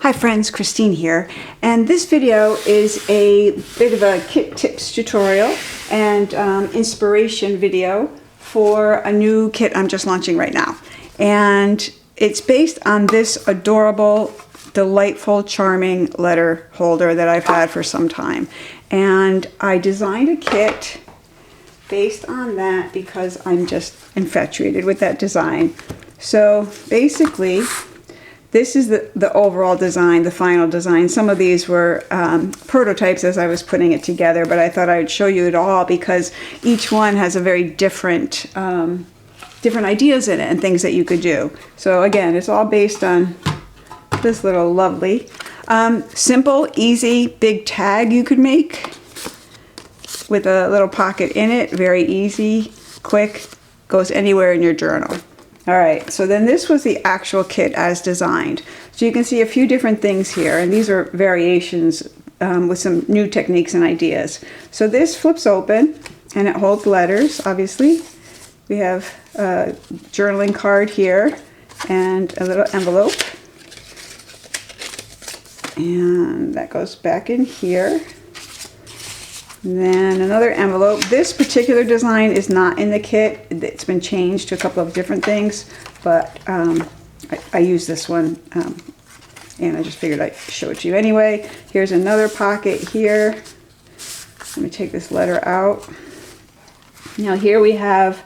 Hi friends, Christine here, and this video is a bit of a kit tips tutorial and inspiration video for a new kit I'm just launching right now. And it's based on this adorable, delightful, charming letter holder that I've had for some time. And I designed a kit based on that because I'm just infatuated with that design. So basically, this is the overall design, the final design. Some of these were prototypes as I was putting it together, but I thought I would show you it all because each one has a very different ideas in it and things that you could do. So again, it's all based on this little lovely, simple, easy, big tag you could make with a little pocket in it. Very easy, quick, goes anywhere in your journal. All right, so then this was the actual kit as designed. So you can see a few different things here, and these are variations with some new techniques and ideas. So this flips open, and it holds letters, obviously. We have a journaling card here, and a little envelope. And that goes back in here. And then another envelope. This particular design is not in the kit. It's been changed to a couple of different things, but I use this one, and I just figured I'd show it to you anyway. Here's another pocket here. Let me take this letter out. Now here we have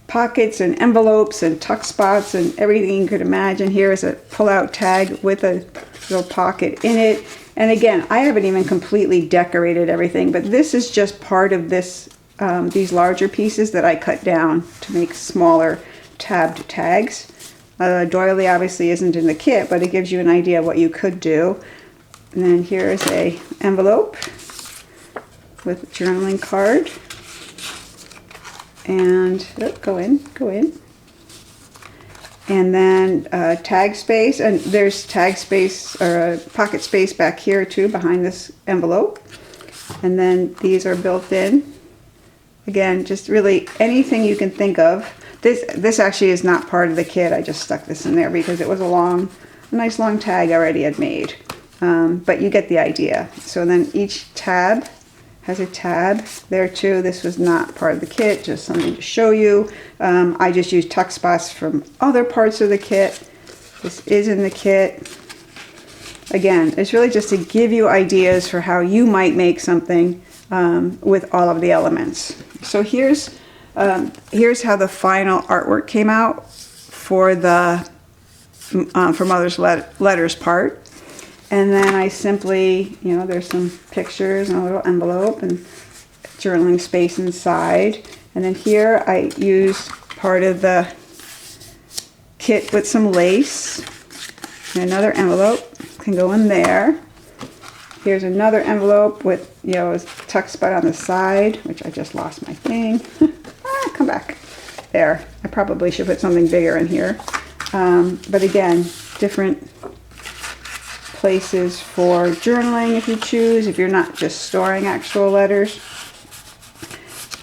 pockets and envelopes and tuck spots and everything you could imagine. Here is a pull-out tag with a little pocket in it. And again, I haven't even completely decorated everything, but this is just part of this, these larger pieces that I cut down to make smaller tabbed tags. Doily obviously isn't in the kit, but it gives you an idea of what you could do. And then here's a envelope with a journaling card. And go in. And then tag space, and there's tag space or pocket space back here too behind this envelope. And then these are built in. Again, just really anything you can think of. This actually is not part of the kit. I just stuck this in there because it was a nice long tag I already had made. But you get the idea. So then each tab has a tab there too. This was not part of the kit, just something to show you. I just used tuck spots from other parts of the kit. This is in the kit. Again, it's really just to give you ideas for how you might make something with all of the elements. So here's how the final artwork came out for the for Mother's Letters part. And then I simply, there's some pictures and a little envelope and journaling space inside. And then here I used part of the kit with some lace. And another envelope can go in there. Here's another envelope with, a tuck spot on the side, which I just lost my thing. Come back. There. I probably should put something bigger in here. But again, different places for journaling if you choose, if you're not just storing actual letters.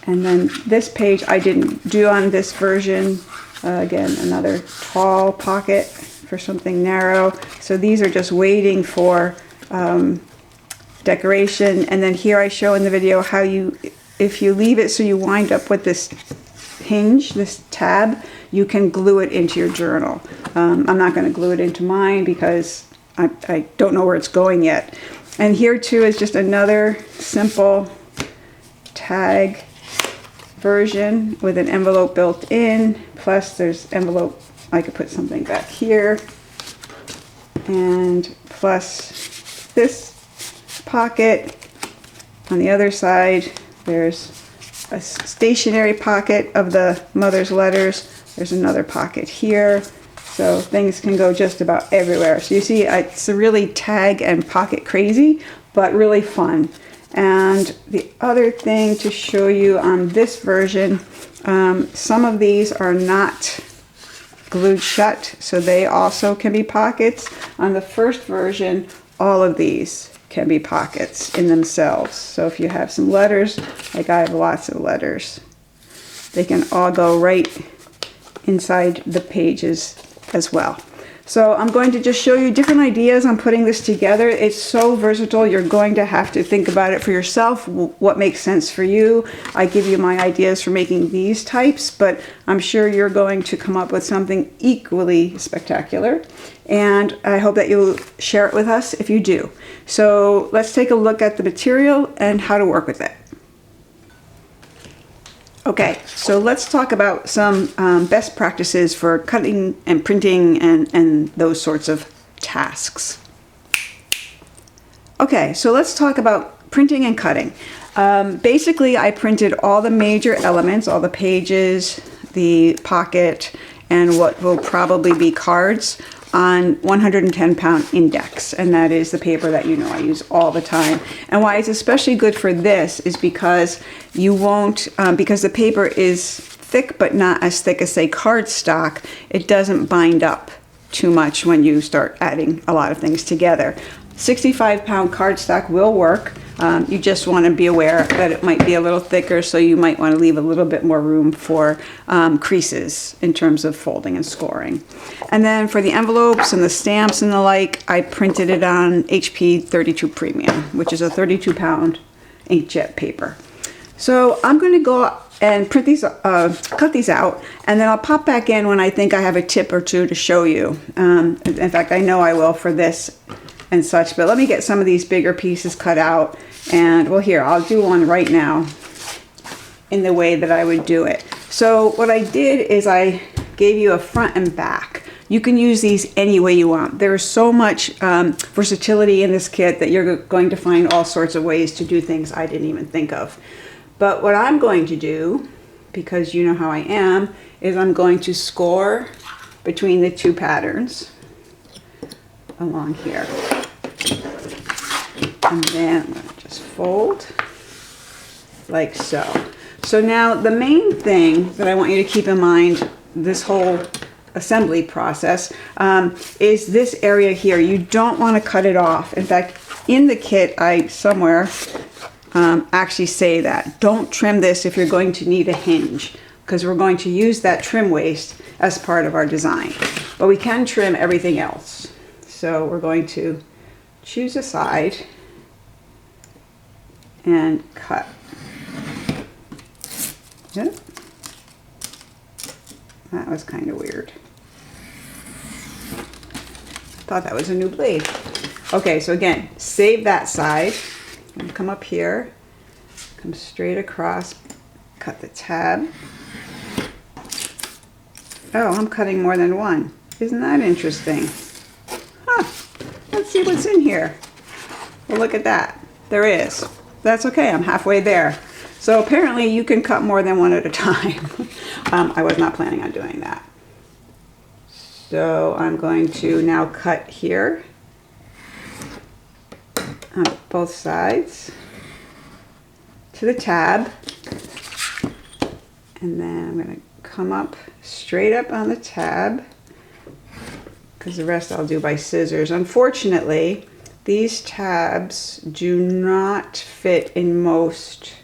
And then this page I didn't do on this version. Again, another tall pocket for something narrow. So these are just waiting for decoration. And then here I show in the video how if you leave it so you wind up with this hinge, this tab, you can glue it into your journal. I'm not going to glue it into mine because I don't know where it's going yet. And here too is just another simple tag version with an envelope built in. Plus there's envelope, I could put something back here. And plus this pocket. On the other side, there's a stationary pocket of the Mother's Letters. There's another pocket here. So things can go just about everywhere. So you see, it's really tag and pocket crazy, but really fun. And the other thing to show you on this version, some of these are not glued shut, so they also can be pockets. On the first version, all of these can be pockets in themselves. So if you have some letters, like I have lots of letters, they can all go right inside the pages as well. So I'm going to just show you different ideas on putting this together. It's so versatile. You're going to have to think about it for yourself, what makes sense for you. I give you my ideas for making these types, but I'm sure you're going to come up with something equally spectacular. And I hope that you'll share it with us if you do. So let's take a look at the material and how to work with it. Okay, so let's talk about some best practices for cutting and printing and those sorts of tasks. Okay, so let's talk about printing and cutting. Basically, I printed all the major elements, all the pages, the pocket, and what will probably be cards on 110-pound index, and that is the paper that you know I use all the time. And why it's especially good for this is because you won't, because the paper is thick but not as thick as say cardstock, it doesn't bind up too much when you start adding a lot of things together. 65-pound cardstock will work. You just want to be aware that it might be a little thicker, so you might want to leave a little bit more room for creases in terms of folding and scoring. And then for the envelopes and the stamps and the like, I printed it on HP 32 Premium, which is a 32-pound inkjet paper. So I'm going to go and print these, cut these out, and then I'll pop back in when I think I have a tip or two to show you. In fact, I know I will for this and such, but let me get some of these bigger pieces cut out, and well, here, I'll do one right now in the way that I would do it. So what I did is I gave you a front and back. You can use these any way you want. There's so much versatility in this kit that you're going to find all sorts of ways to do things I didn't even think of. But what I'm going to do, because you know how I am, is I'm going to score between the two patterns along here. And then I'm going to just fold like so. So now the main thing that I want you to keep in mind this whole assembly process is this area here. You don't want to cut it off. In fact, in the kit, I somewhere actually say that. Don't trim this if you're going to need a hinge, because we're going to use that trim waste as part of our design. But we can trim everything else. So we're going to choose a side and cut. Yep. That was kind of weird. Thought that was a new blade. Okay, so again, save that side. And come up here, come straight across, cut the tab. Oh, I'm cutting more than one. Isn't that interesting? Huh. Let's see what's in here. Well, look at that. There is. That's okay, I'm halfway there. So apparently you can cut more than one at a time. I was not planning on doing that. So I'm going to now cut here on both sides to the tab. And then I'm going to come up straight up on the tab, because the rest I'll do by scissors. Unfortunately, these tabs do not fit in most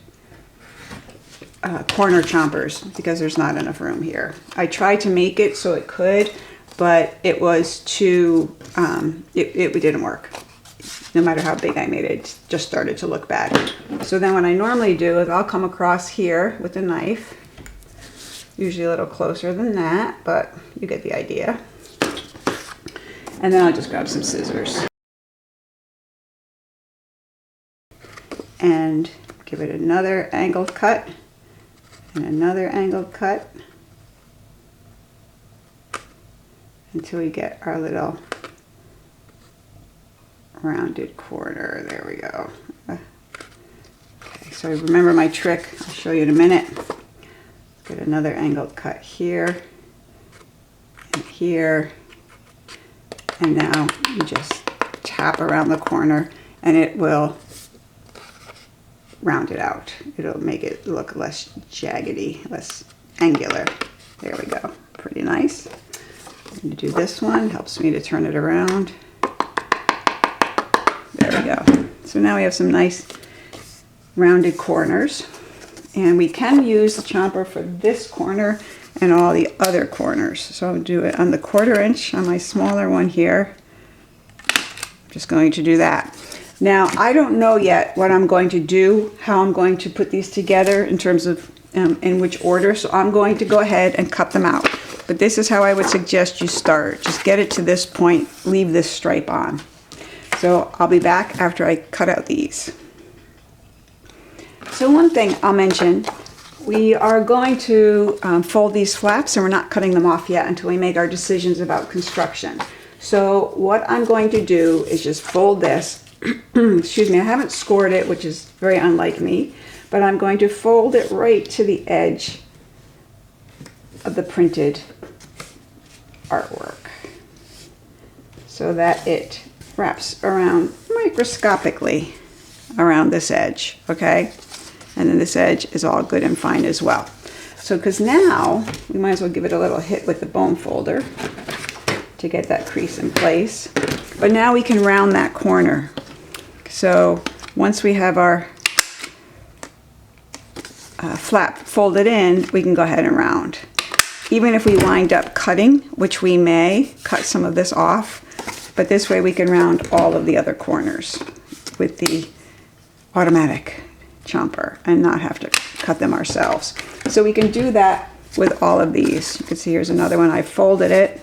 corner chompers because there's not enough room here. I tried to make it so it could, but it was too, it didn't work. No matter how big I made it, it just started to look bad. So then what I normally do is I'll come across here with a knife, usually a little closer than that, but you get the idea. And then I'll just grab some scissors and give it another angled cut and another angled cut until we get our little rounded corner. There we go. Okay, so remember my trick. I'll show you in a minute. Get another angled cut here and here. And now you just tap around the corner and it will round it out. It'll make it look less jaggedy, less angular. There we go. Pretty nice. I'm going to do this one. Helps me to turn it around. There we go. So now we have some nice rounded corners. And we can use the chomper for this corner and all the other corners. So I'll do it on the 1/4 inch on my smaller one here. I'm just going to do that. Now, I don't know yet what I'm going to do, how I'm going to put these together in terms of in which order, so I'm going to go ahead and cut them out. But this is how I would suggest you start. Just get it to this point, leave this stripe on. So I'll be back after I cut out these. So one thing I'll mention, we are going to fold these flaps, and we're not cutting them off yet until we make our decisions about construction. So what I'm going to do is just fold this. Excuse me, I haven't scored it, which is very unlike me, but I'm going to fold it right to the edge of the printed artwork so that it wraps around microscopically around this edge, okay? And then this edge is all good and fine as well. So, because now we might as well give it a little hit with the bone folder to get that crease in place. But now we can round that corner. So once we have our flap folded in, we can go ahead and round. Even if we wind up cutting, which we may cut some of this off, but this way we can round all of the other corners with the automatic chomper and not have to cut them ourselves. So we can do that with all of these. You can see here's another one. I folded it,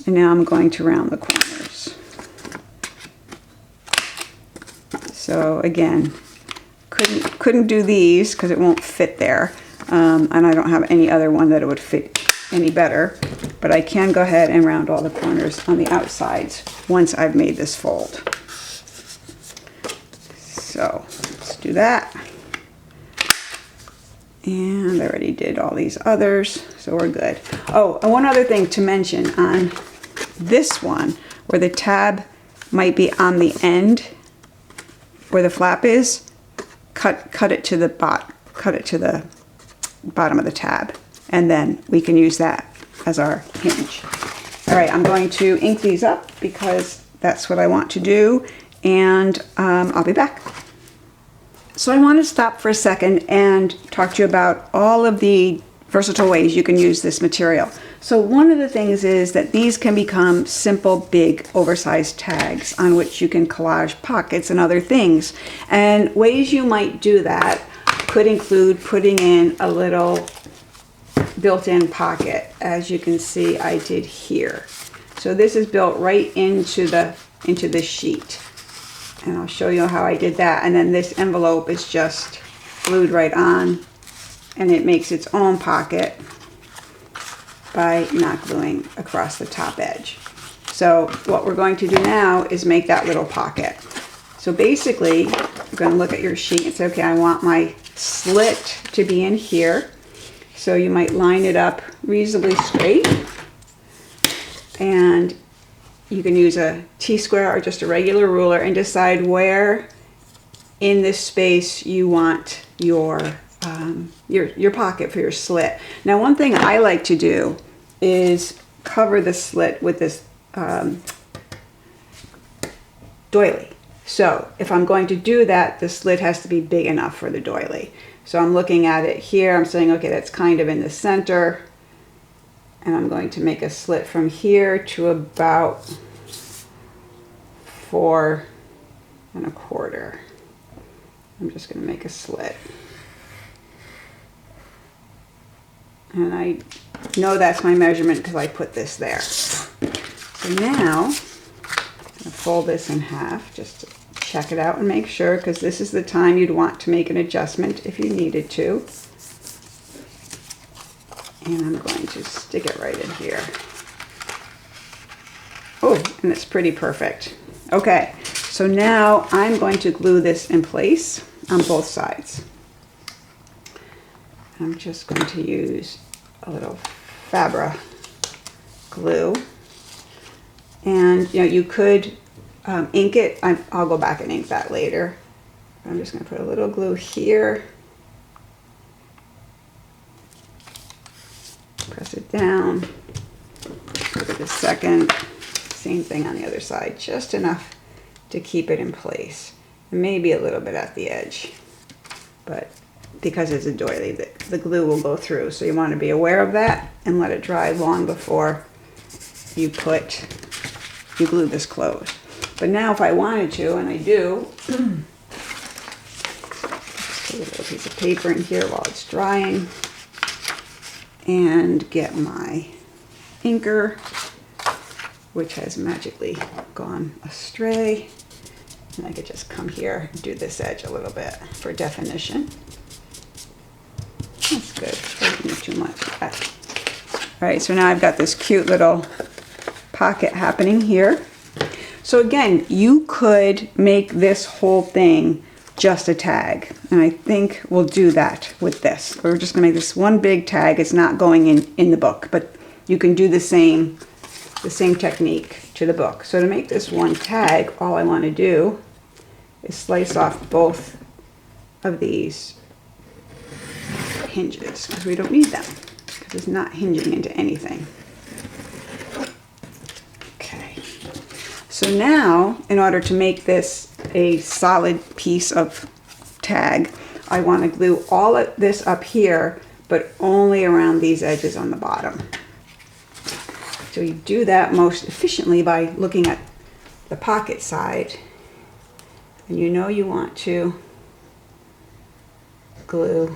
and now I'm going to round the corners. So again, couldn't do these because it won't fit there, and I don't have any other one that it would fit any better, but I can go ahead and round all the corners on the outsides once I've made this fold. So let's do that. And I already did all these others, so we're good. Oh, and one other thing to mention on this one, where the tab might be on the end where the flap is, cut it to the bottom of the tab, and then we can use that as our hinge. All right, I'm going to ink these up because that's what I want to do, and I'll be back. So I want to stop for a second and talk to you about all of the versatile ways you can use this material. So one of the things is that these can become simple, big, oversized tags on which you can collage pockets and other things. And ways you might do that could include putting in a little built-in pocket, as you can see I did here. So this is built right into the sheet. And I'll show you how I did that. And then this envelope is just glued right on, and it makes its own pocket by not gluing across the top edge. So what we're going to do now is make that little pocket. So basically, you're going to look at your sheet and say, okay, I want my slit to be in here. So you might line it up reasonably straight, and you can use a T-square or just a regular ruler and decide where in this space you want your pocket for your slit. Now, one thing I like to do is cover the slit with this doily. So if I'm going to do that, the slit has to be big enough for the doily. So I'm looking at it here, I'm saying, okay, that's kind of in the center. And I'm going to make a slit from here to about 4 1/4. I'm just going to make a slit. And I know that's my measurement because I put this there. So now, I'm going to fold this in half just to check it out and make sure, because this is the time you'd want to make an adjustment if you needed to. And I'm going to stick it right in here. Oh, and it's pretty perfect. Okay, so now I'm going to glue this in place on both sides. I'm just going to use a little Fabra glue. And you know, you could ink it. I'll go back and ink that later. I'm just going to put a little glue here. Press it down. Give it a second. Same thing on the other side. Just enough to keep it in place. Maybe a little bit at the edge, but because it's a doily, the glue will go through. So you want to be aware of that and let it dry long before you glue this closed. But now if I wanted to, and I do, just put a little piece of paper in here while it's drying and get my inker, which has magically gone astray. And I could just come here and do this edge a little bit for definition. That's good. Doesn't need too much. All right, so now I've got this cute little pocket happening here. So again, you could make this whole thing just a tag. And I think we'll do that with this. We're just gonna make this one big tag. It's not going in the book, but you can do the same technique to the book. So to make this one tag, all I want to do is slice off both of these hinges because we don't need them because it's not hinging into anything. Okay, so now in order to make this a solid piece of tag, I want to glue all of this up here, but only around these edges on the bottom. So you do that most efficiently by looking at the pocket side. And you know you want to glue. You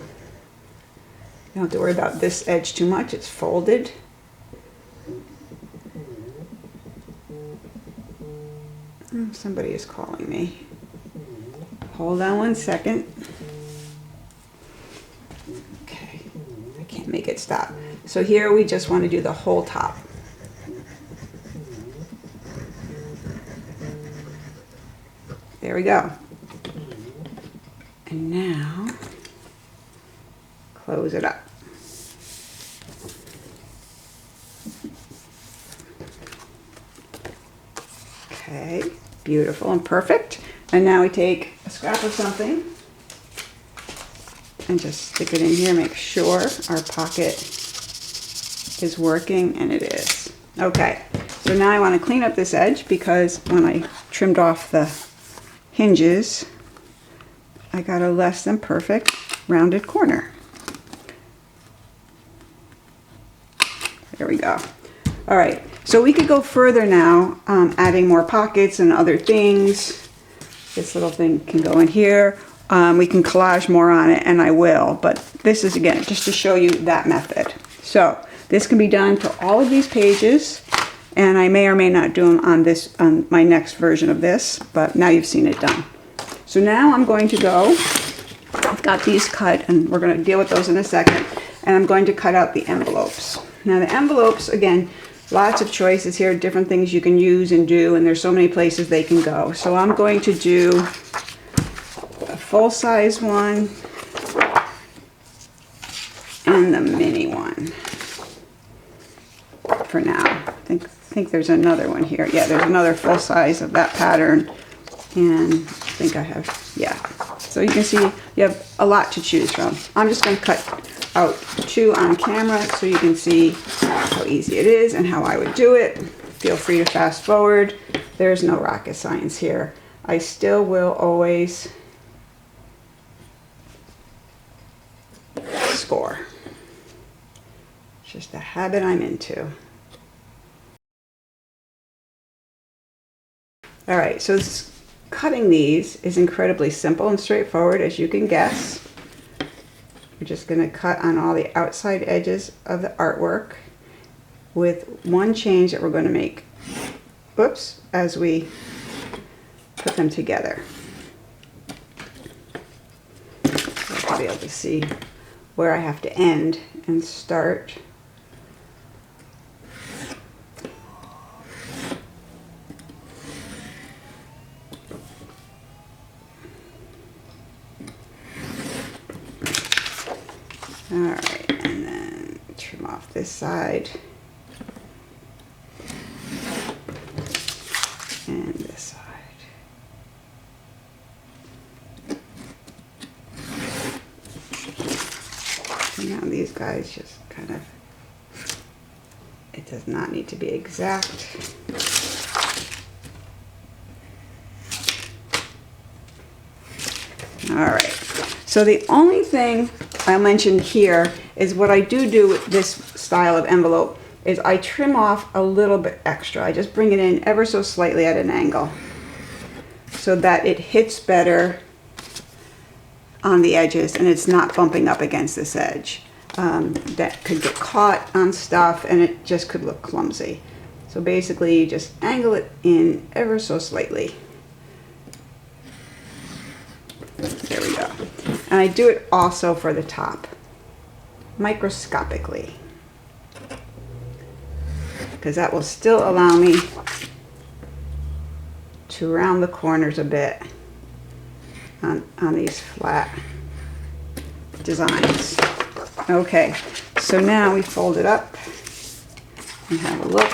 don't have to worry about this edge too much, it's folded. Oh, somebody is calling me. Hold on one second. Okay, I can't make it stop. So here we just want to do the whole top. There we go. And now, close it up. Okay, beautiful and perfect. And now we take a scrap of something and just stick it in here, make sure our pocket is working, and it is. Okay, so now I want to clean up this edge because when I trimmed off the hinges, I got a less than perfect rounded corner. There we go. All right, so we could go further now, adding more pockets and other things. This little thing can go in here. We can collage more on it, and I will, but this is, again, just to show you that method. So this can be done to all of these pages, and I may or may not do them on my next version of this, but now you've seen it done. So now I'm going to go, I've got these cut, and we're going to deal with those in a second, and I'm going to cut out the envelopes. Now the envelopes, again, lots of choices here, different things you can use and do, and there's so many places they can go. So I'm going to do a full-size one and the mini one for now. I think there's another one here. Yeah, there's another full size of that pattern, and I think I have, yeah. So you can see you have a lot to choose from. I'm just going to cut out 2 on camera so you can see how easy it is and how I would do it. Feel free to fast forward. There's no rocket science here. I still will always score. It's just a habit I'm into. All right, so cutting these is incredibly simple and straightforward, as you can guess. We're just going to cut on all the outside edges of the artwork with one change that we're going to make, whoops, as we put them together. So I'll be able to see where I have to end and start. All right, and then trim off this side and this side. And now these guys just kind of, it does not need to be exact. All right, so the only thing I mentioned here is what I do with this style of envelope is I trim off a little bit extra. I just bring it in ever so slightly at an angle so that it hits better on the edges and it's not bumping up against this edge. That could get caught on stuff and it just could look clumsy. So basically you just angle it in ever so slightly. There we go. And I do it also for the top, microscopically, because that will still allow me to round the corners a bit on these flat designs. Okay, so now we fold it up and have a look,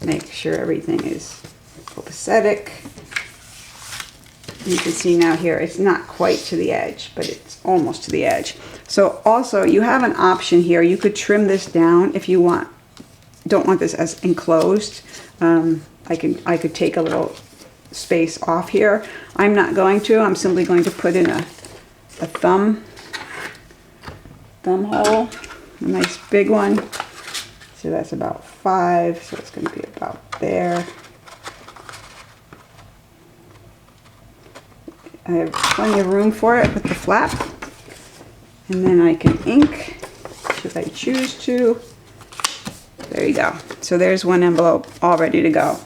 make sure everything is copacetic. You can see now here it's not quite to the edge, but it's almost to the edge. So also you have an option here. You could trim this down if you don't want this as enclosed. I could take a little space off here. I'm not going to. I'm simply going to put in a thumb hole, a nice big one. So that's about 5. So it's going to be about there. I have plenty of room for it with the flap. And then I can ink, should I choose to. There you go. So there's one envelope all ready to go.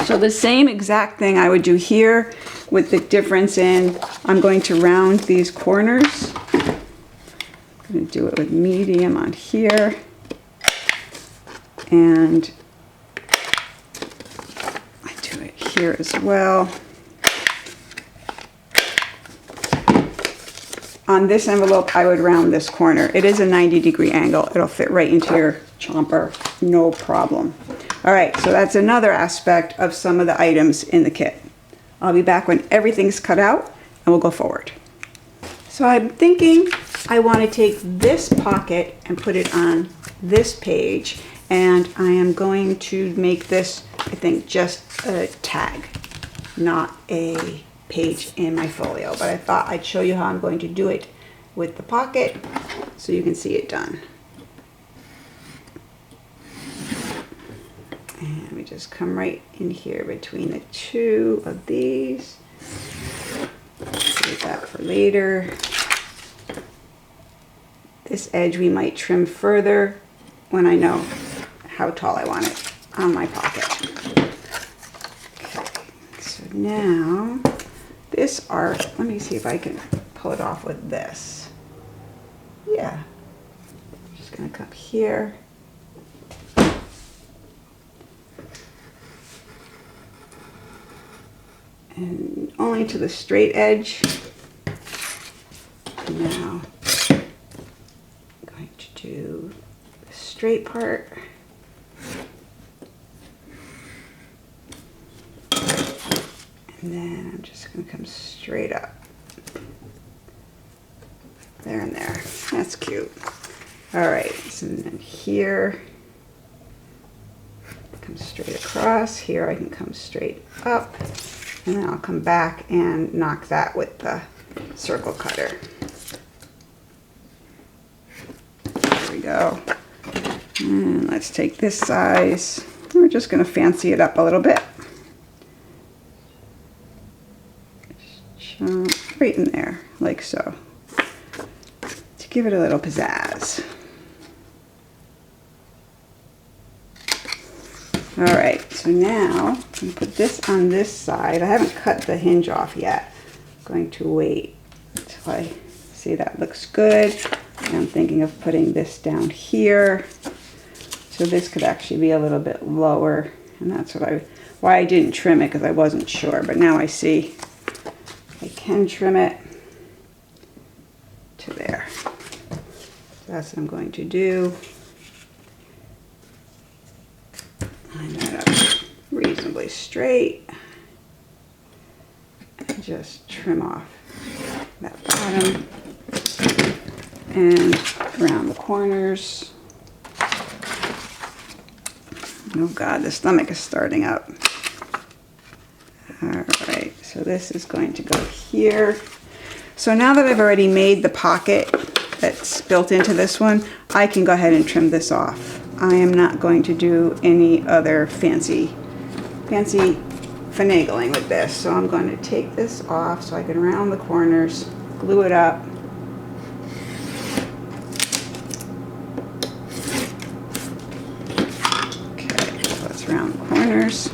So the same exact thing I would do here with the difference in, I'm going to round these corners. I'm going to do it with medium on here. And I do it here as well. On this envelope, I would round this corner. It is a 90-degree angle. It'll fit right into your chomper, no problem. All right, so that's another aspect of some of the items in the kit. I'll be back when everything's cut out and we'll go forward. So I'm thinking I want to take this pocket and put it on this page, and I am going to make this, I think, just a tag, not a page in my folio, but I thought I'd show you how I'm going to do it with the pocket so you can see it done. And we just come right in here between the two of these. Save that for later. This edge we might trim further when I know how tall I want it on my pocket. Okay, so now this art, let me see if I can pull it off with this. Yeah, I'm just gonna come here. And only to the straight edge. Now, I'm going to do the straight part. And then I'm just going to come straight up. There and there. That's cute. All right, so then here, come straight across. Here I can come straight up. And then I'll come back and knock that with the circle cutter. There we go. And let's take this size. We're just going to fancy it up a little bit. Right in there, like so, to give it a little pizzazz. All right, so now I'm going to put this on this side. I haven't cut the hinge off yet. I'm going to wait until I see that looks good. And I'm thinking of putting this down here. So this could actually be a little bit lower, and that's why I didn't trim it, because I wasn't sure, but now I see I can trim it to there. So that's what I'm going to do. Line that up reasonably straight. And just trim off that bottom and around the corners. Oh God, the stomach is starting up. All right, so this is going to go here. So now that I've already made the pocket that's built into this one, I can go ahead and trim this off. I am not going to do any other fancy finagling with this. So I'm going to take this off so I can round the corners, glue it up. Okay, so let's round the corners.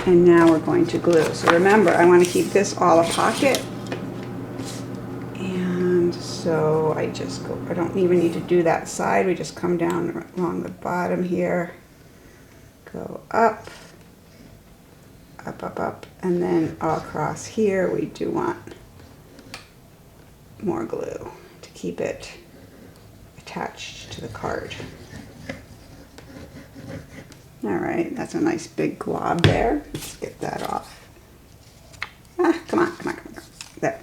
And now we're going to glue. So remember, I want to keep this all a pocket. And so I don't even need to do that side. We just come down along the bottom here, go up, up, up, up, and then all across here we do want more glue to keep it attached to the card. All right, that's a nice big glob there. Let's get that off. Ah, come on. There.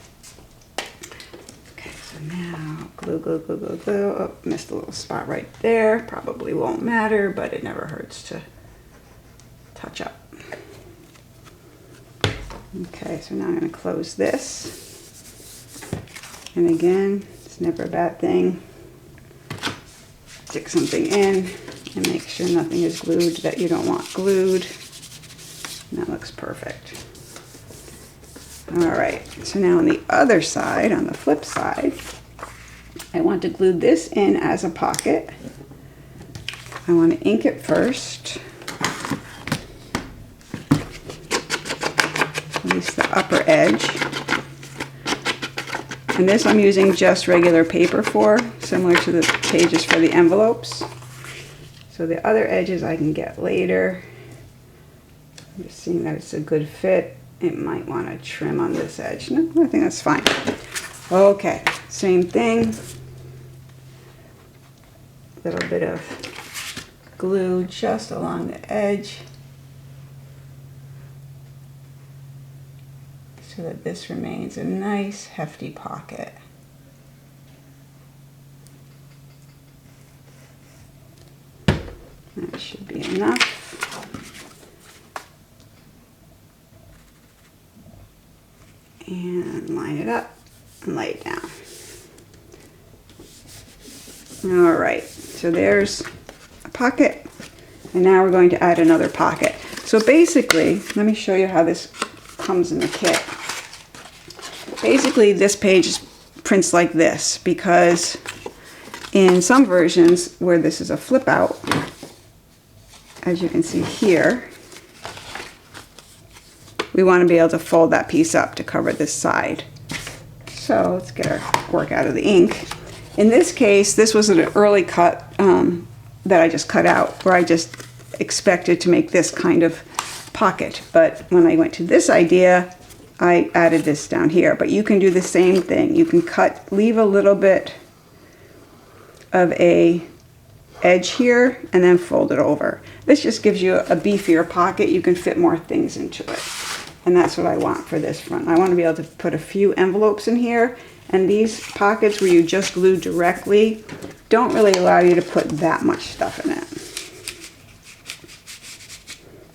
Okay, so now glue. Oh, missed a little spot right there. Probably won't matter, but it never hurts to touch up. Okay, so now I'm going to close this. And again, it's never a bad thing. Stick something in and make sure nothing is glued that you don't want glued. And that looks perfect. All right, so now on the other side, on the flip side, I want to glue this in as a pocket. I want to ink it first. At least the upper edge. And this I'm using just regular paper for, similar to the pages for the envelopes. So the other edges I can get later. I'm just seeing that it's a good fit. It might want to trim on this edge. No, I think that's fine. Okay, same thing. A little bit of glue just along the edge so that this remains a nice hefty pocket. That should be enough. And line it up and lay it down. All right, so there's a pocket, and now we're going to add another pocket. So basically, let me show you how this comes in the kit. Basically, this page prints like this because in some versions where this is a flip out, as you can see here, we want to be able to fold that piece up to cover this side. So let's get our work out of the ink. In this case, this was an early cut that I just cut out, where I just expected to make this kind of pocket. But when I went to this idea, I added this down here. But you can do the same thing. You can leave a little bit of a edge here and then fold it over. This just gives you a beefier pocket. You can fit more things into it. And that's what I want for this front. I want to be able to put a few envelopes in here, and these pockets where you just glue directly don't really allow you to put that much stuff in it.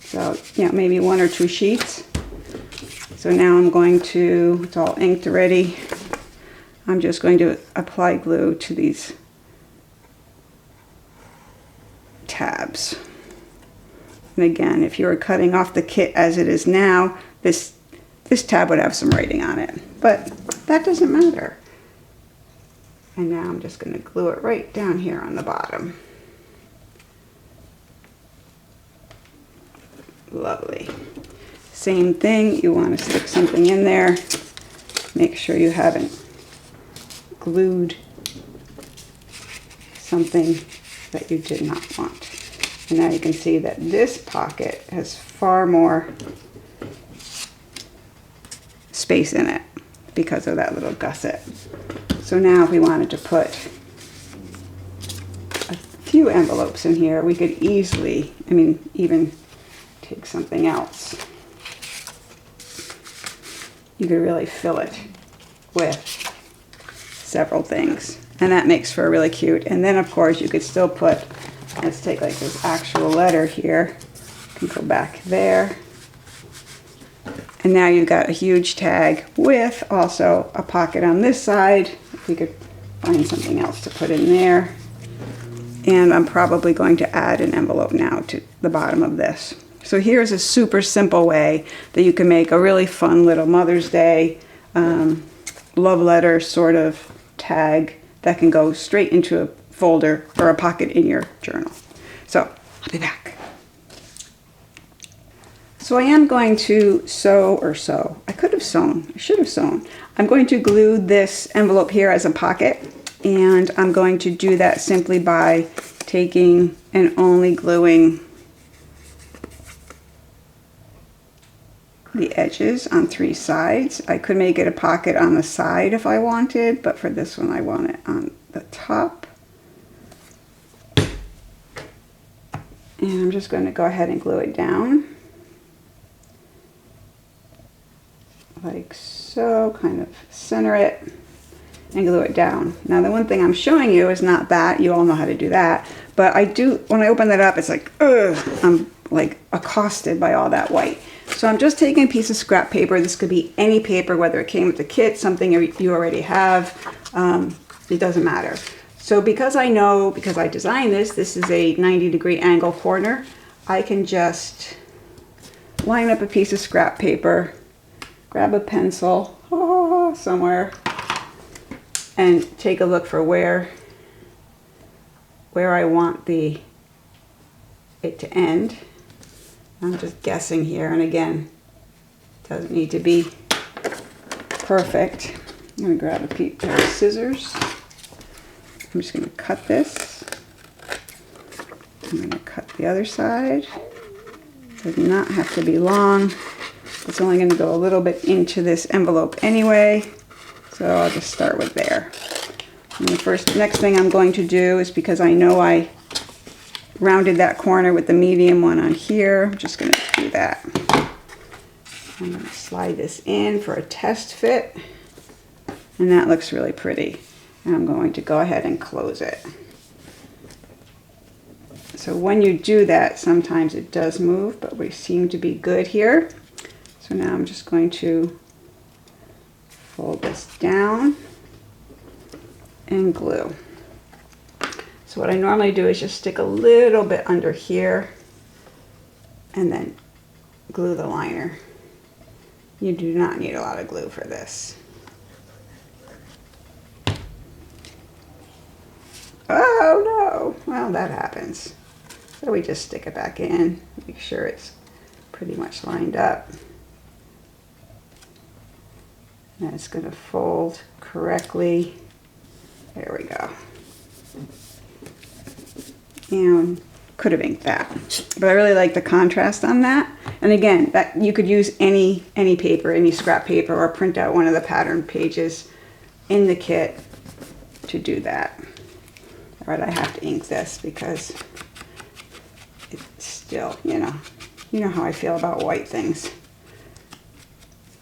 So, yeah, maybe 1 or 2 sheets. So now I'm going to, it's all inked already, I'm just going to apply glue to these tabs. And again, if you were cutting off the kit as it is now, this tab would have some writing on it, but that doesn't matter. And now I'm just going to glue it right down here on the bottom. Lovely. Same thing, you want to stick something in there. Make sure you haven't glued something that you did not want. And now you can see that this pocket has far more space in it because of that little gusset. So now if we wanted to put a few envelopes in here, we could easily, even take something else. You could really fill it with several things. And that makes for a really cute. And then of course you could still put, let's take like this actual letter here. You And go back there. And now you've got a huge tag with also a pocket on this side. If we could find something else to put in there. And I'm probably going to add an envelope now to the bottom of this. So here's a super simple way that you can make a really fun little Mother's Day love letter sort of tag that can go straight into a folder or a pocket in your journal. So I'll be back. So I am going to sew. I could have sewn. I should have sewn. I'm going to glue this envelope here as a pocket, and I'm going to do that simply by taking and only gluing the edges on 3 sides. I could make it a pocket on the side if I wanted, but for this one I want it on the top. And I'm just going to go ahead and glue it down. Like so, kind of center it and glue it down. Now the one thing I'm showing you is not that, you all know how to do that, but I do, when I open that up, it's like, ugh, I'm like accosted by all that white. So I'm just taking a piece of scrap paper. This could be any paper, whether it came with the kit, something you already have, it doesn't matter. So because I know, because I designed this, this is a 90-degree angle corner, I can just line up a piece of scrap paper, grab a pencil somewhere, and take a look for where I want it to end. I'm just guessing here, and again, doesn't need to be perfect. I'm going to grab a pair of scissors. I'm just going to cut this. I'm going to cut the other side. Does not have to be long. It's only going to go a little bit into this envelope anyway, so I'll just start with there. And the next thing I'm going to do is, because I know I rounded that corner with the medium one on here, I'm just going to do that. I'm going to slide this in for a test fit, and that looks really pretty. And I'm going to go ahead and close it. So when you do that, sometimes it does move, but we seem to be good here. So now I'm just going to fold this down and glue. So what I normally do is just stick a little bit under here and then glue the liner. You do not need a lot of glue for this. Oh no, well that happens. So we just stick it back in, make sure it's pretty much lined up. And it's going to fold correctly. There we go. And could have inked that, but I really like the contrast on that. And again, that you could use any paper, any scrap paper, or print out one of the pattern pages in the kit to do that. All right, I have to ink this because it's still, you know how I feel about white things.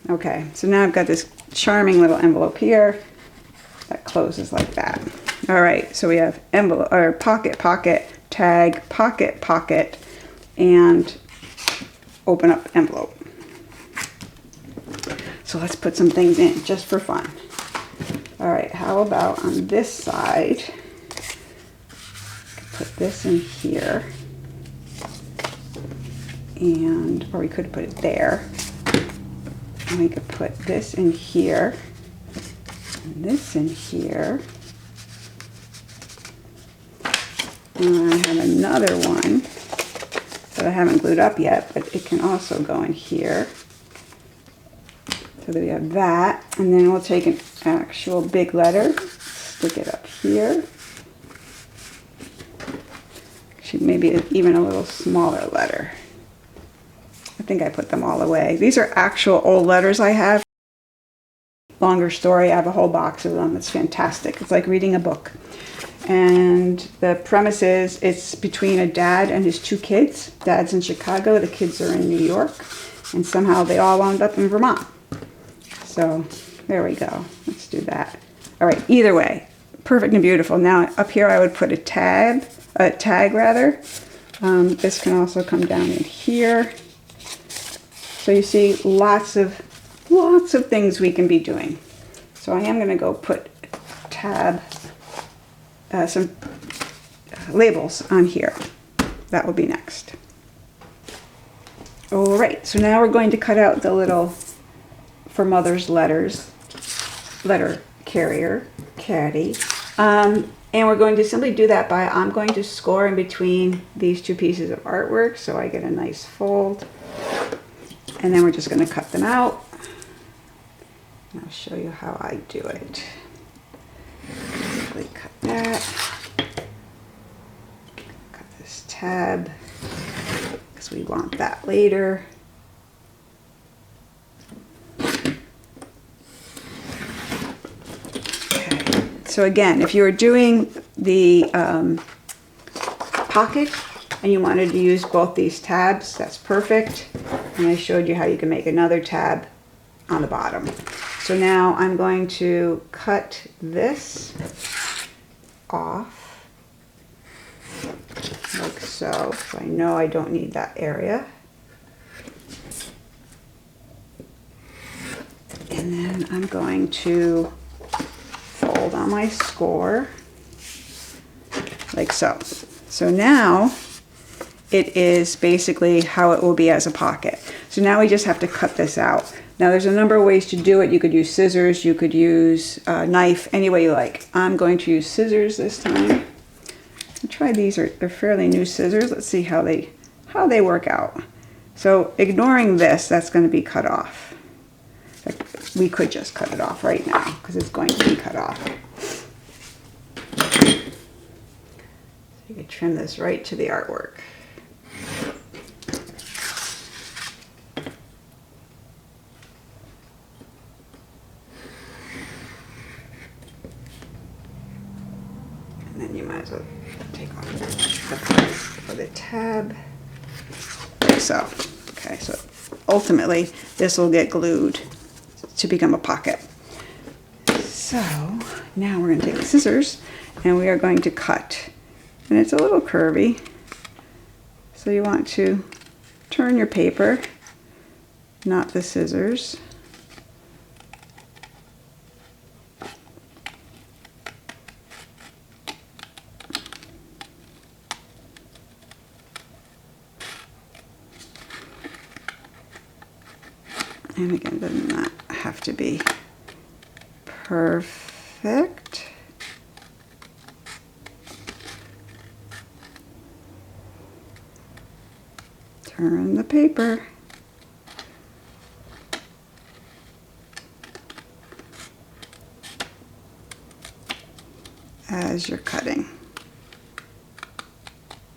Okay, so now I've got this charming little envelope here that closes like that. All right, so we have envelope or pocket, pocket, tag, pocket, pocket, and open up envelope. So let's put some things in just for fun. All right, how about on this side? Put this in here, or we could put it there. And we could put this in here, and this in here. And I have another one that I haven't glued up yet, but it can also go in here. So that we have that, and then we'll take an actual big letter, stick it up here. Actually, maybe even a little smaller letter. I think I put them all away. These are actual old letters I have. Longer story, I have a whole box of them. It's fantastic. It's like reading a book. And the premise is it's between a dad and his 2 kids. Dad's in Chicago, the kids are in New York, and somehow they all wound up in Vermont. So there we go. Let's do that. All right, either way, perfect and beautiful. Now up here I would put a tag This can also come down in here. So you see lots of things we can be doing. So I am going to go put some labels on here. That will be next. All right, so now we're going to cut out the little for mother's letters, letter carrier, caddy. And we're going to simply do that by, I'm going to score in between these two pieces of artwork so I get a nice fold. And then we're just going to cut them out. And I'll show you how I do it. Simply cut that. Cut this tab because we want that later. Okay. So again, if you were doing the pocket and you wanted to use both these tabs, that's perfect. And I showed you how you can make another tab on the bottom. So now I'm going to cut this off like so. So I know I don't need that area. And then I'm going to fold on my score like so. So now it is basically how it will be as a pocket. So now we just have to cut this out. Now there's a number of ways to do it. You could use scissors, you could use a knife, any way you like. I'm going to use scissors this time. I'll try these, they're fairly new scissors. Let's see how they work out. So ignoring this, that's going to be cut off. We could just cut it off right now because it's going to be cut off. So you can trim this right to the artwork. And then you might as well take off the part for the tab. Like so. Okay, so ultimately this will get glued to become a pocket. So now we're going to take the scissors and we are going to cut. And it's a little curvy. So you want to turn your paper, not the scissors. And again, does not have to be perfect. Turn the paper. As you're cutting.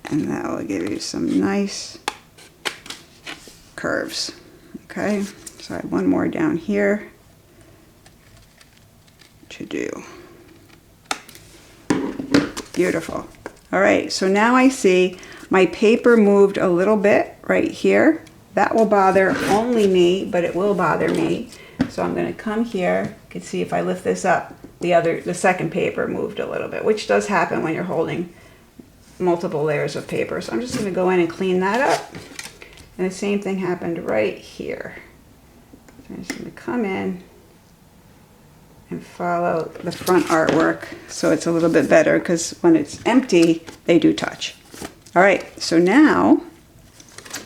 And that will give you some nice curves. Okay, so I have one more down here to do. Beautiful. All right, so now I see my paper moved a little bit right here. That will bother only me, but it will bother me. So I'm going to come here. You can see if I lift this up, the second paper moved a little bit, which does happen when you're holding multiple layers of paper. So I'm just going to go in and clean that up. And the same thing happened right here. So I'm just going to come in and follow the front artwork so it's a little bit better, because when it's empty, they do touch. All right, so now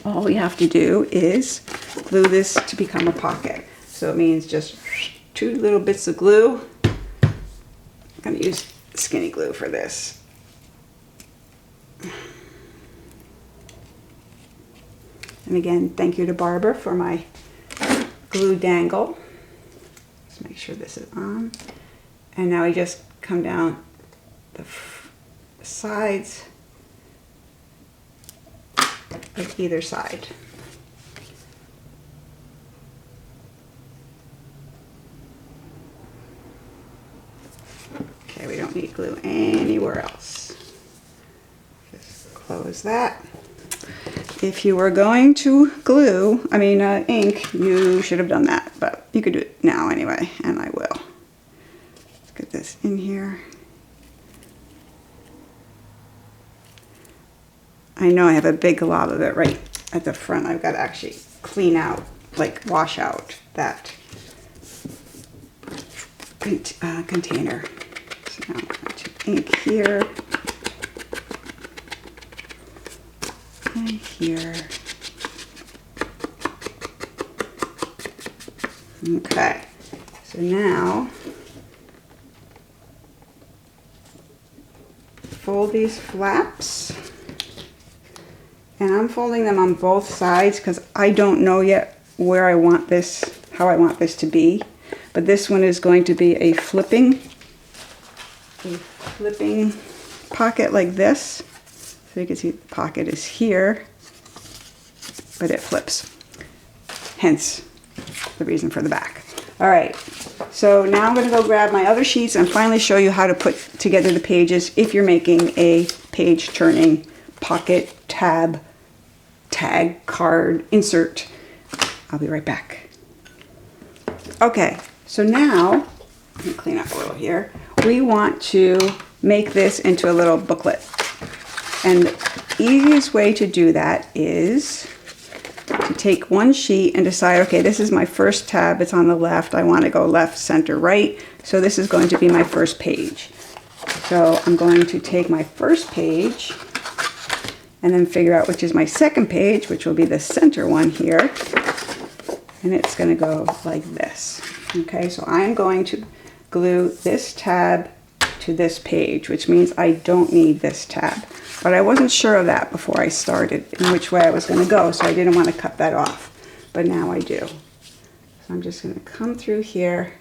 all we have to do is glue this to become a pocket. So it means just 2 little bits of glue. I'm going to use skinny glue for this. And again, thank you to Barbara for my glue dangle. Let's make sure this is on. And now we just come down the sides of either side. Okay, we don't need glue anywhere else. Just close that. If you were going to glue, ink, you should have done that, but you could do it now anyway, and I will. Let's get this in here. I know I have a big glob of it right at the front. I've got to actually clean out, like wash out that container. So now I'm going to ink here and here. Okay, so now fold these flaps, and I'm folding them on both sides because I don't know yet where I want this, how I want this to be. But this one is going to be a flipping pocket like this. So you can see the pocket is here, but it flips. Hence the reason for the back. All right, so now I'm going to go grab my other sheets and finally show you how to put together the pages if you're making a page turning pocket, tab, tag, card, insert. I'll be right back. Okay, so now, let me clean up a little here. We want to make this into a little booklet. And the easiest way to do that is to take one sheet and decide, okay, this is my first tab, it's on the left, I want to go left, center, right, so this is going to be my first page. So I'm going to take my first page and then figure out which is my second page, which will be the center one here, and it's going to go like this. Okay, so I'm going to glue this tab to this page, which means I don't need this tab. But I wasn't sure of that before I started, in which way I was going to go, so I didn't want to cut that off. But now I do. So I'm just going to come through here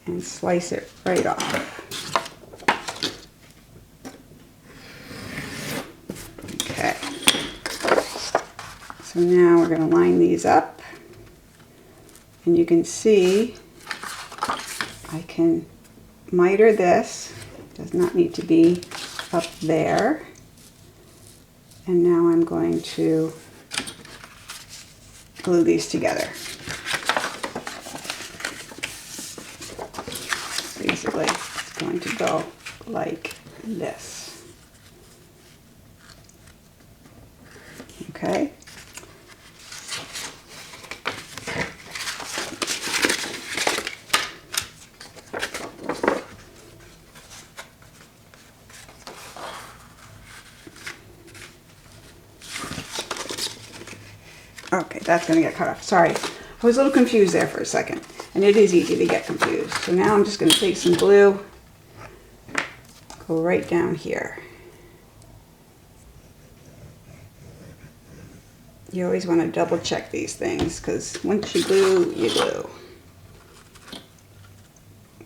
and slice it right off. Okay. So now we're going to line these up. And you can see I can miter this. It does not need to be up there. And now I'm going to glue these together. Basically, it's going to go like this. Okay. Okay, that's going to get cut off. Sorry, I was a little confused there for a second. And it is easy to get confused. So now I'm just going to take some glue, go right down here. You always want to double check these things because once you glue, you glue.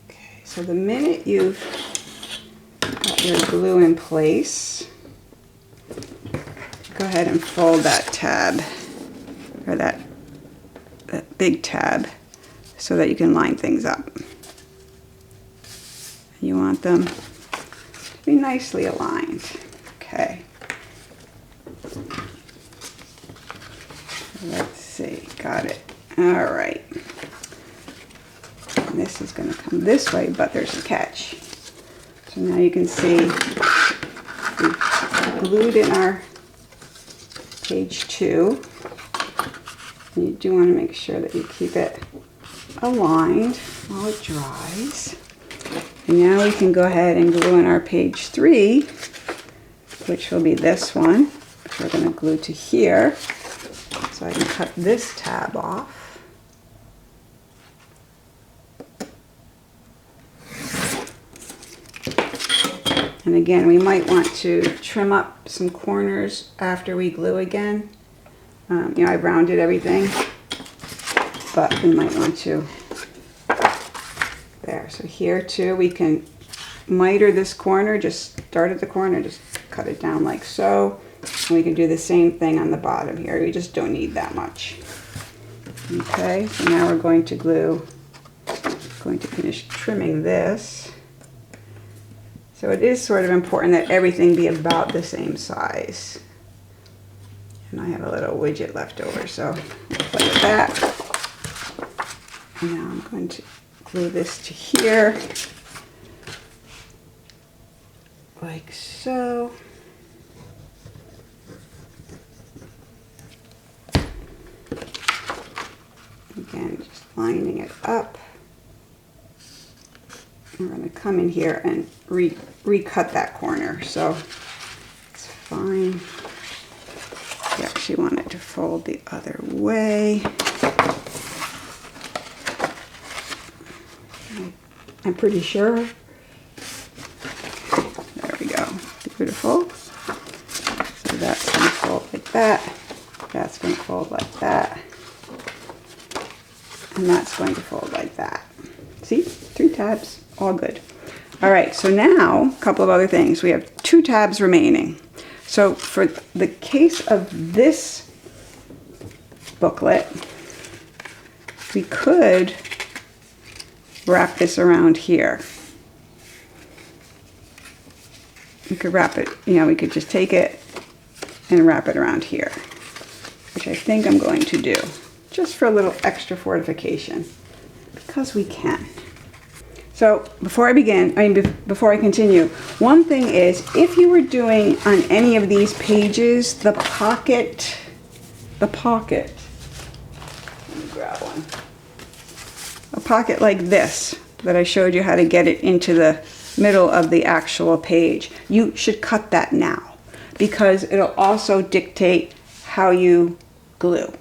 Okay, so the minute you've got your glue in place, go ahead and fold that tab, or that big tab, so that you can line things up. You want them to be nicely aligned. Okay. Let's see, got it. All right. And this is going to come this way, but there's a catch. So now you can see we glued in our page 2. You do want to make sure that you keep it aligned while it dries. And now we can go ahead and glue in our page 3, which will be this one, which we're going to glue to here. So I can cut this tab off. And again, we might want to trim up some corners after we glue again. You know, I rounded everything, but we might want to. There, so here too, we can miter this corner, just start at the corner, just cut it down like so. And we can do the same thing on the bottom here. We just don't need that much. Okay, so now we're going to glue, going to finish trimming this. So it is sort of important that everything be about the same size. And I have a little widget left over, so I'll play with that. And now I'm going to glue this to here, like so. lining it up. We're going to come in here and recut that corner, so it's fine. We actually want it to fold the other way. I'm pretty sure. There we go. Beautiful. So that's going to fold like that. That's going to fold like that. And that's going to fold like that. See? 3 tabs. All good. All right, so now a couple of other things. We have 2 tabs remaining. So for the case of this booklet, we could wrap this around here. We could wrap it, you know, we could just take it and wrap it around here, which I think I'm going to do, just for a little extra fortification, because we can. So before I before I continue, one thing is, if you were doing on any of these pages, the pocket, let me grab one, a pocket like this, that I showed you how to get it into the middle of the actual page, you should cut that now, because it'll also dictate how you glue.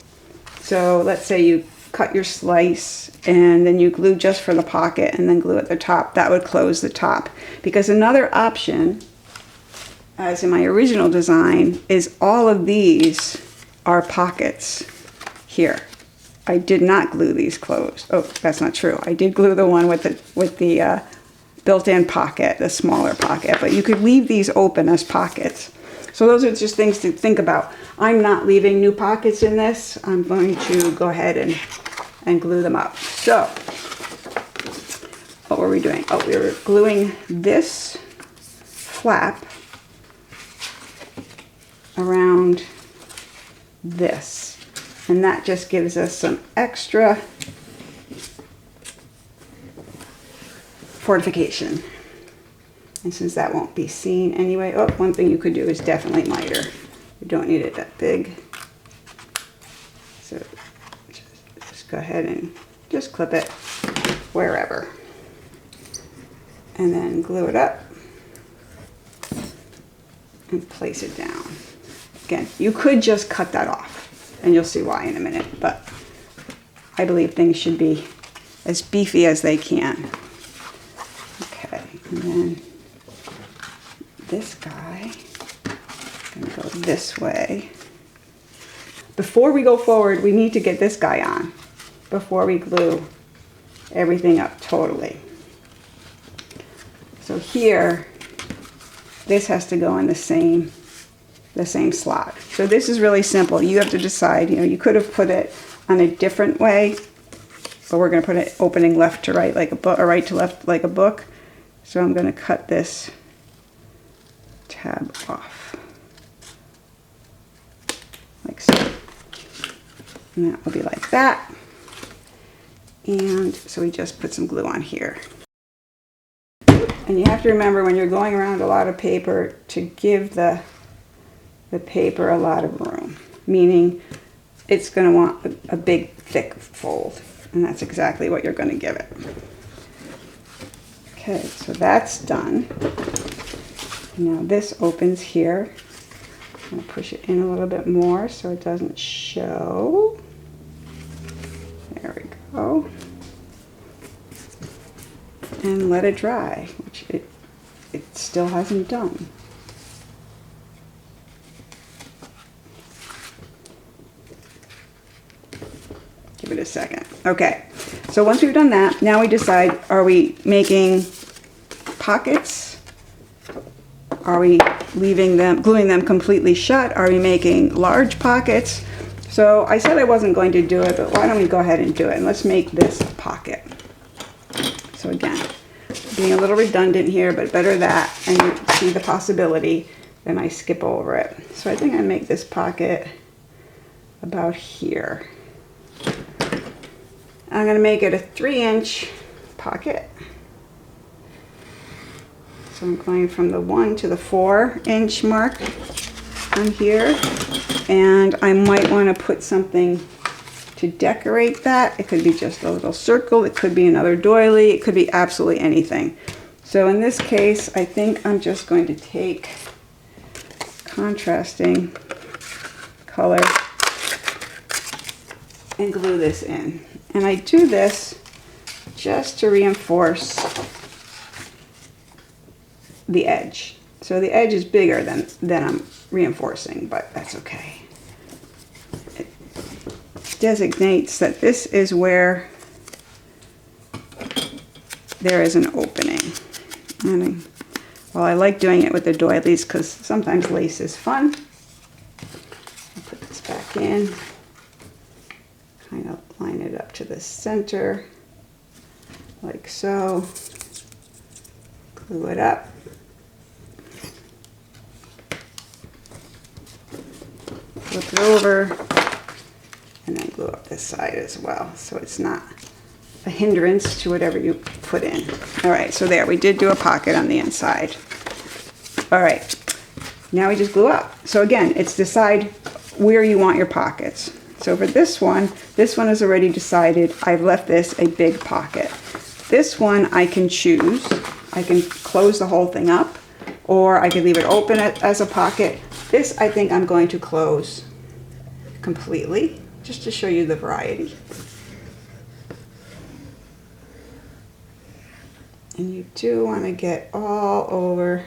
So let's say you cut your slice and then you glue just for the pocket and then glue at the top. That would close the top. Because another option, as in my original design, is all of these are pockets here. I did not glue these closed. Oh, that's not true. I did glue the one with the built-in pocket, the smaller pocket, but you could leave these open as pockets. So those are just things to think about. I'm not leaving new pockets in this. I'm going to go ahead and glue them up. So, what were we doing? Oh, we were gluing this flap around this. And that just gives us some extra fortification. And since that won't be seen anyway, oh, one thing you could do is definitely miter. You don't need it that big. So just go ahead and just clip it wherever. And then glue it up and place it down. Again, you could just cut that off, and you'll see why in a minute, but I believe things should be as beefy as they can. Okay, and then this guy is going to go this way. Before we go forward, we need to get this guy on before we glue everything up totally. So here, this has to go in the same slot. So this is really simple. You have to decide, you know, you could have put it on a different way, but we're going to put it opening left to right like a book, or right to left like a book. So I'm going to cut this tab off, like so. And that will be like that. And so we just put some glue on here. And you have to remember, when you're going around a lot of paper, to give the paper a lot of room, meaning it's going to want a big thick fold, and that's exactly what you're going to give it. Okay, so that's done. Now this opens here. I'm going to push it in a little bit more so it doesn't show. There we go. And let it dry, which it still hasn't done. Give it a second. Okay, so once we've done that, now we decide, are we making pockets? Are we leaving them, gluing them completely shut? Are we making large pockets? So I said I wasn't going to do it, but why don't we go ahead and do it? And let's make this a pocket. So again, being a little redundant here, but better that, and you see the possibility, then I skip over it. So I think I make this pocket about here. I'm going to make it a 3-inch pocket. So I'm going from the 1 to the 4-inch mark on here. And I might want to put something to decorate that. It could be just a little circle, it could be another doily, it could be absolutely anything. So in this case, I think I'm just going to take contrasting color and glue this in. And I do this just to reinforce the edge. So the edge is bigger than I'm reinforcing, but that's okay. It designates that this is where there is an opening. And well, I like doing it with the doilies because sometimes lace is fun. I'll put this back in, kind of line it up to the center, like so. Glue it up. Flip it over, and then glue up this side as well, so it's not a hindrance to whatever you put in. All right, so there, we did do a pocket on the inside. All right, now we just glue up. So again, it's decide where you want your pockets. So for this one is already decided. I've left this a big pocket. This one I can choose. I can close the whole thing up, or I can leave it open as a pocket. This I think I'm going to close completely, just to show you the variety. And you do want to get all over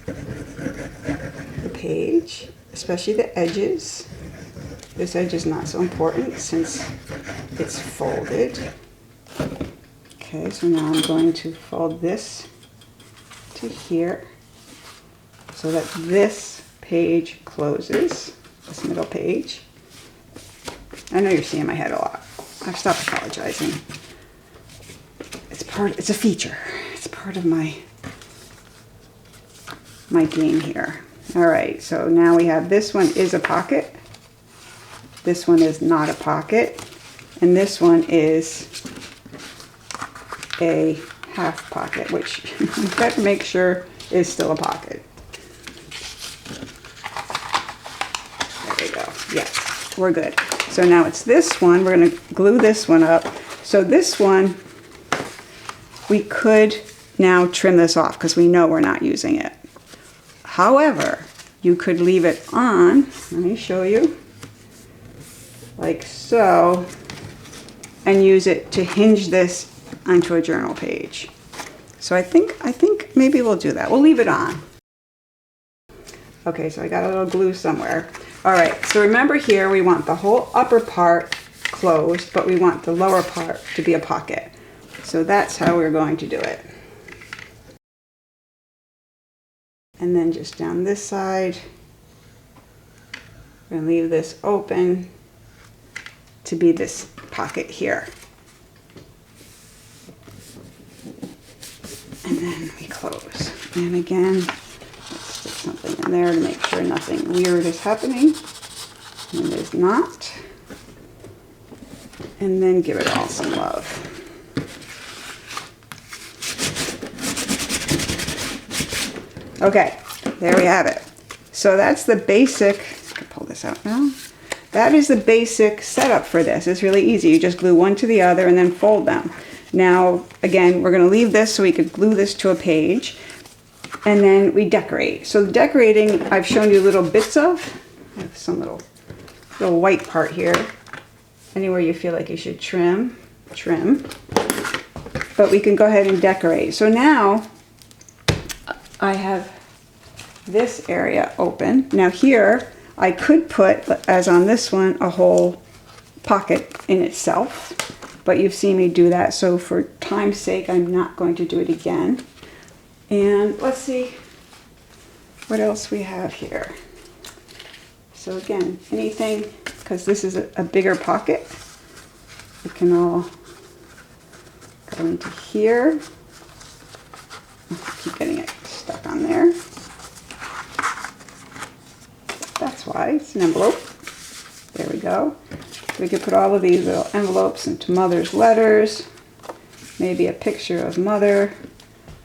the page, especially the edges. This edge is not so important since it's folded. Okay, so now I'm going to fold this to here so that this page closes, this middle page. I know you're seeing my head a lot. I've stopped apologizing. It's a feature. It's part of my game here. All right, so now we have this one is a pocket. This one is not a pocket. And this one is a half pocket, which I've got to make sure is still a pocket. There we go. Yes, we're good. So now it's this one. We're going to glue this one up. So this one, we could now trim this off because we know we're not using it. However, you could leave it on. Let me show you. Like so. And use it to hinge this onto a journal page. So I think maybe we'll do that. We'll leave it on. Okay, so I got a little glue somewhere. All right, so remember here we want the whole upper part closed, but we want the lower part to be a pocket. So that's how we're going to do it. And then just down this side, we're going to leave this open to be this pocket here. And then we close. And again, let's stick something in there to make sure nothing weird is happening. And it is not. And then give it all some love. Okay, there we have it. So that's the basic, I can pull this out now. That is the basic setup for this. It's really easy. You just glue one to the other and then fold them. Now, again, we're going to leave this so we could glue this to a page. And then we decorate. So the decorating, I've shown you little bits of. I have some little white part here. Anywhere you feel like you should trim. But we can go ahead and decorate. So now, I have this area open. Now here, I could put, as on this one, a whole pocket in itself, but you've seen me do that, so for time's sake, I'm not going to do it again. And let's see what else we have here. So again, anything, because this is a bigger pocket, it can all go into here. I keep getting it stuck on there. That's why, it's an envelope. There we go. We could put all of these little envelopes into Mother's letters. Maybe a picture of Mother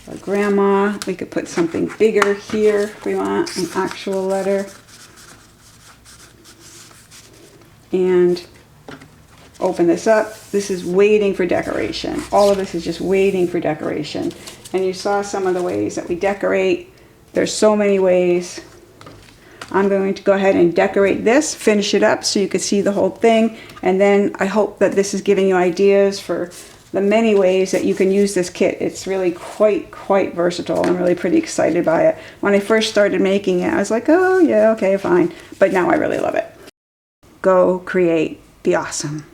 or Grandma. We could put something bigger here if we want, an actual letter. And Open this up. This is waiting for decoration. All of this is just waiting for decoration. And you saw some of the ways that we decorate. There's so many ways. I'm going to go ahead and decorate this, finish it up so you can see the whole thing. And then I hope that this is giving you ideas for the many ways that you can use this kit. It's really quite versatile. I'm really pretty excited by it. When I first started making it, I was like, oh yeah, okay, fine. But now I really love it. Go create, be awesome.